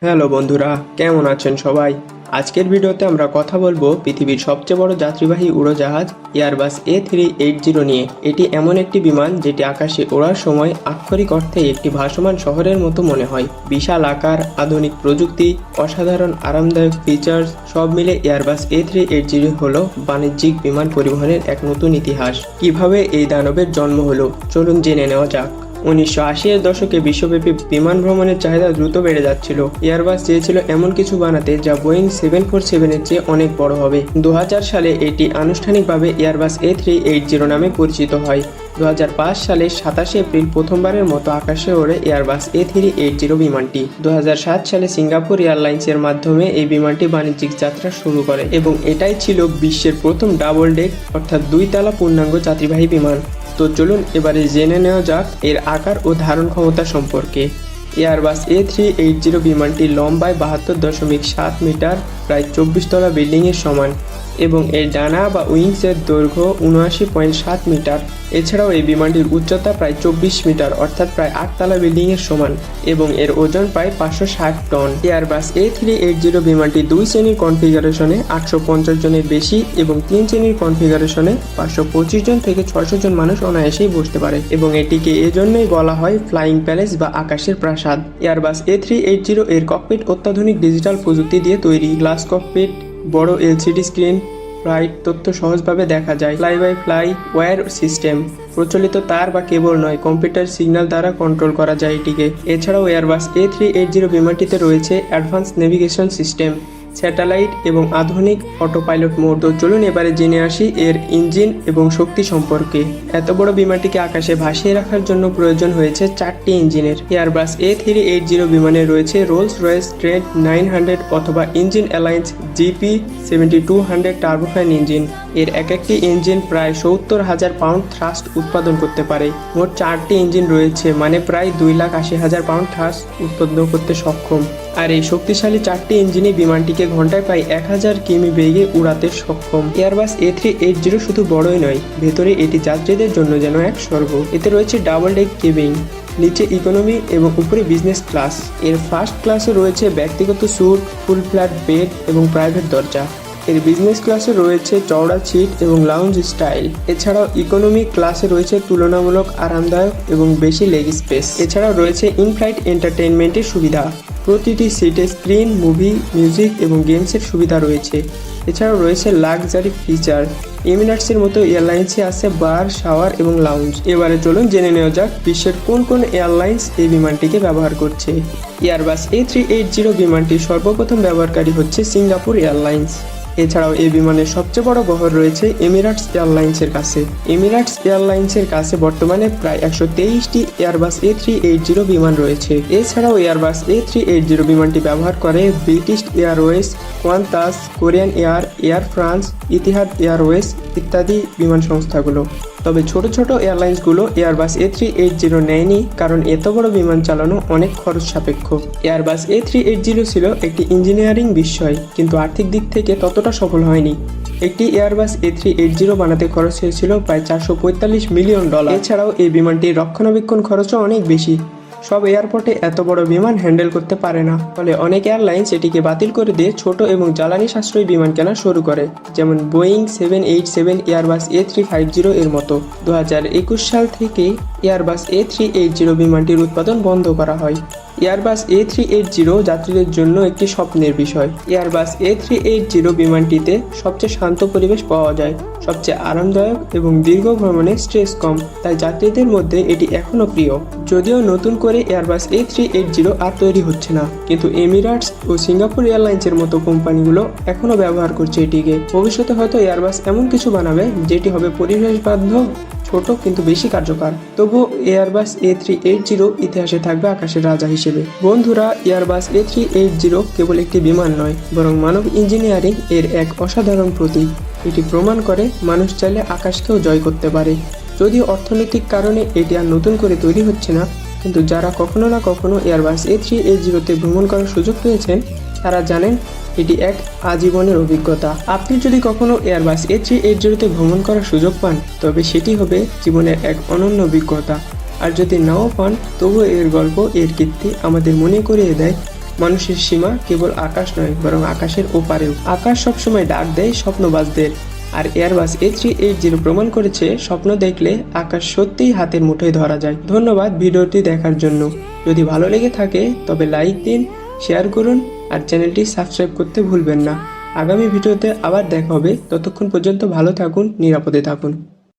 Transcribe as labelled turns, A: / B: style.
A: Hello বন্ধুরা, কেমন আছেন সবাই? আজকের ভিডিওতে আমরা কথা বলবো পৃথিবীর সবচেয়ে বড় যাত্রীবাহী উড়োজাহাজ এয়ারবাস A380 নিয়ে। এটি এমন একটি বিমান যেটি আকাশে ওড়ার সময় আক্ষরিক অর্থে একটি ভাসমান শহরের মতো মনে হয়। বিশাল আকার, আধুনিক প্রযুক্তি, অসাধারণ আরামদায়ক ফিচার্স সব মিলে এয়ারবাস A380 হলো বাণিজ্যিক বিমান পরিবহনের এক নতুন ইতিহাস। কিভাবে এই দানবের জন্ম হলো, চলুন জেনে নেওয়া যাক। 1980-এর দশকে বিশ্বব্যাপী বিমান ভ্রমণের চাহিদা দ্রুত বেড়ে যাচ্ছিল। এয়ারবাস চেয়েছিল এমন কিছু বানাতে যা বোয়িং 747-এর চেয়ে অনেক বড় হবে। 2000 সালে এটি আনুষ্ঠানিকভাবে এয়ারবাস A380 নামে পরিচিত হয়। 2005 সালের 27 এপ্রিল প্রথমবারের মতো আকাশে ওড়ে এয়ারবাস A380 বিমানটি। 2007 সালে সিঙ্গাপুর এয়ারলাইন্সের মাধ্যমে এই বিমানটি বাণিজ্যিক যাত্রা শুরু করে এবং এটাই ছিল বিশ্বের প্রথম ডাবল ডেক অর্থাৎ দুই তলা পূর্ণাঙ্গ যাত্রীবাহী বিমান। তো চলুন এবারে জেনে নেওয়া যাক এর আকার ও ধারণ ক্ষমতা সম্পর্কে। এয়ারবাস A380 বিমানটি লম্বায় 72.7 মিটার, প্রায় 24 তলা বিল্ডিংয়ের সমান, এবং এর ডানা বা উইংসের দৈর্ঘ্য 79.7 মিটার। এছাড়াও এই বিমানটির উচ্চতা প্রায় 24 মিটার অর্থাৎ প্রায় 8 তলা বিল্ডিংয়ের সমান, এবং এর ওজন প্রায় 560 টন। এয়ারবাস A380 বিমানটি 2 শ্রেণীর কনফিগারেশনে 850 জনের বেশি এবং 3 শ্রেণীর কনফিগারেশনে 525 জন থেকে 600 জন মানুষ অনায়াসেই বসতে পারে, এবং এটিকে এজন্যই বলা হয় ফ্লাইং প্যালেস বা আকাশের প্রাসাদ। এয়ারবাস A380 এর ককপিট অত্যাধুনিক ডিজিটাল প্রযুক্তি দিয়ে তৈরি। গ্লাস ককপিট, বড় LCD স্ক্রিন, ফ্লাইট তথ্য সহজভাবে দেখা যায়। Fly by fly wire system, প্রচলিত তার বা কেবল নয়, কম্পিউটার সিগন্যাল দ্বারা কন্ট্রোল করা যায় এটিকে। এছাড়াও এয়ারবাস A380 বিমানটিতে রয়েছে অ্যাডভান্স নেভিগেশন সিস্টেম, স্যাটেলাইট এবং আধুনিক অটো পাইলট মোড। তো চলুন এবারে জেনে আসি এর ইঞ্জিন এবং শক্তি সম্পর্কে। এত বড় বিমানটিকে আকাশে ভাসিয়ে রাখার জন্য প্রয়োজন হয়েছে 4টি ইঞ্জিনের। এয়ারবাস A380 বিমানে রয়েছে রোলস রয়েস ট্রেন্ট 900 অথবা engine alliance GP7200 turbofan engine. এর এক একটি ইঞ্জিন প্রায় 70,000 পাউন্ড থ্রাস্ট উৎপাদন করতে পারে। মোট 4টি ইঞ্জিন রয়েছে, মানে প্রায় 2,80,000 পাউন্ড থ্রাস্ট উৎপাদন করতে সক্ষম। আর এই শক্তিশালী 4টি ইঞ্জিনই বিমানটিকে ঘন্টায় প্রায় 1000 কিমি বেগে উড়াতে সক্ষম। এয়ারবাস A380 শুধু বড়ই নয়, ভেতরে এটি যাত্রীদের জন্য যেন এক স্বর্গ। এতে রয়েছে ডাবল ডেক কেবিন, নিচে ইকোনমি এবং উপরে বিজনেস ক্লাস। এর ফার্স্ট ক্লাসে রয়েছে ব্যক্তিগত স্যুট, ফুল ফ্ল্যাট বেড এবং প্রাইভেট দরজা। এর বিজনেস ক্লাসে রয়েছে চওড়া সিট এবং লাউঞ্জ স্টাইল। এছাড়াও ইকোনমি ক্লাসে রয়েছে তুলনামূলক আরামদায়ক এবং বেশি লেগ স্পেস। এছাড়াও রয়েছে ইন ফ্লাইট এন্টারটেইনমেন্টের সুবিধা, প্রতিটি সিটে স্ক্রিন, মুভি, মিউজিক এবং গেমসের সুবিধা রয়েছে। এছাড়াও রয়েছে লাক্সারি ফিচার, এমিরেটসের মতো এয়ারলাইন্সে আছে বার, শাওয়ার এবং লাউঞ্জ। এবারে চলুন জেনে নেওয়া যাক বিশ্বের কোন কোন এয়ারলাইন্স এই বিমানটিকে ব্যবহার করছে। এয়ারবাস A380 বিমানটির সর্বপ্রথম ব্যবহারকারী হচ্ছে সিঙ্গাপুর এয়ারলাইন্স। এছাড়াও এই বিমানের সবচেয়ে বড় বহর রয়েছে এমিরেটস এয়ারলাইন্সের কাছে। এমিরেটস এয়ারলাইন্সের কাছে বর্তমানে প্রায় 123টি এয়ারবাস A380 বিমান রয়েছে। এছাড়াও এয়ারবাস A380 বিমানটি ব্যবহার করে British Airways, Qantas, Korean air, air France, Etihad Airways ইত্যাদি বিমান সংস্থাগুলো। তবে ছোট ছোট এয়ারলাইন্সগুলো এয়ারবাস A380 নেয়নি, কারণ এত বড় বিমান চালানো অনেক খরচ সাপেক্ষ। এয়ারবাস A380 ছিল একটি ইঞ্জিনিয়ারিং বিস্ময়, কিন্তু আর্থিক দিক থেকে ততটা সফল হয়নি। একটি এয়ারবাস A380 বানাতে খরচ হয়েছিল প্রায় $445 মিলিয়ন। এছাড়াও এই বিমানটির রক্ষণাবেক্ষণ খরচও অনেক বেশি। সব এয়ারপোর্টে এত বড় বিমান হ্যান্ডেল করতে পারে না, ফলে অনেক এয়ারলাইন্স এটিকে বাতিল করে দিয়ে ছোট এবং জ্বালানি সাশ্রয়ী বিমান কেনা শুরু করে, যেমন বোয়িং 787, এয়ারবাস A350 এর মতো। 2021 সাল থেকে এয়ারবাস A380 বিমানটির উৎপাদন বন্ধ করা হয়। এয়ারবাস A380 যাত্রীদের জন্য একটি স্বপ্নের বিষয়। এয়ারবাস A380 বিমানটিতে সবচেয়ে শান্ত পরিবেশ পাওয়া যায়, সবচেয়ে আরামদায়ক এবং দীর্ঘ ভ্রমণে স্ট্রেস কম, তাই যাত্রীদের মধ্যে এটি এখনও প্রিয়। যদিও নতুন করে এয়ারবাস A380 আর তৈরি হচ্ছে না, কিন্তু এমিরেটস ও সিঙ্গাপুর এয়ারলাইন্সের মতো কোম্পানিগুলো এখনও ব্যবহার করছে এটিকে। ভবিষ্যতে হয়তো এয়ারবাস এমন কিছু বানাবে যেটি হবে পরিবেশ বান্ধব, ছোট কিন্তু বেশি কার্যকর। তবুও এয়ারবাস A380 ইতিহাসে থাকবে আকাশের রাজা হিসেবে। বন্ধুরা, এয়ারবাস A380 কেবল একটি বিমান নয়, বরং মানব ইঞ্জিনিয়ারিং এর এক অসাধারণ প্রতীক। এটি প্রমাণ করে মানুষ চাইলে আকাশকেও জয় করতে পারে। যদিও অর্থনৈতিক কারণে এটি আর নতুন করে তৈরি হচ্ছে না, কিন্তু যারা কখনো না কখনো এয়ারবাস A380 ভ্রমণ করার সুযোগ পেয়েছেন তারা জানেন এটি এক আজীবনের অভিজ্ঞতা। আপনি যদি কখনো এয়ারবাস A380 ভ্রমণ করার সুযোগ পান, তবে সেটি হবে জীবনের এক অনন্য অভিজ্ঞতা। আর যদি নাও পান, তবুও এর গল্প, এর কীর্তি আমাদের মনে করিয়ে দেয় মানুষের সীমা কেবল আকাশ নয়, বরং আকাশের ওপারেও। আকাশ সবসময় ডাক দেয় স্বপ্নবাজদের, আর এয়ারবাস A380 প্রমাণ করেছে স্বপ্ন দেখলে আকাশ সত্যিই হাতের মুঠোয় ধরা যায়। ধন্যবাদ ভিডিওটি দেখার জন্য। যদি ভালো লেগে থাকে তবে লাইক দিন, শেয়ার করুন আর চ্যানেলটি সাবস্ক্রাইব করতে ভুলবেন না। আগামী ভিডিওতে আবার দেখা হবে। ততক্ষণ পর্যন্ত ভালো থাকুন, নিরাপদে থাকুন।